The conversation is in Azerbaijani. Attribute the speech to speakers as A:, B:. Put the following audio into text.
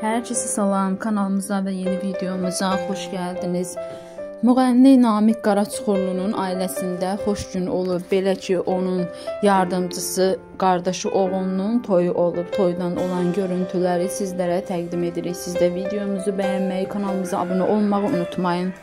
A: Herkese salam, kanalımıza və yeni videomuza xoş gəldiniz. Müğənni Namiq Qaraçuxurlunun ailəsində xoş gün olub. Belə ki, onun yardımcısı, qardaşı oğlunun toyu olub. Toydan olan görüntüləri sizlərə təqdim edirik. Siz də videomuzu bəyənməyi, kanalımıza abunə olmağı unutmayın.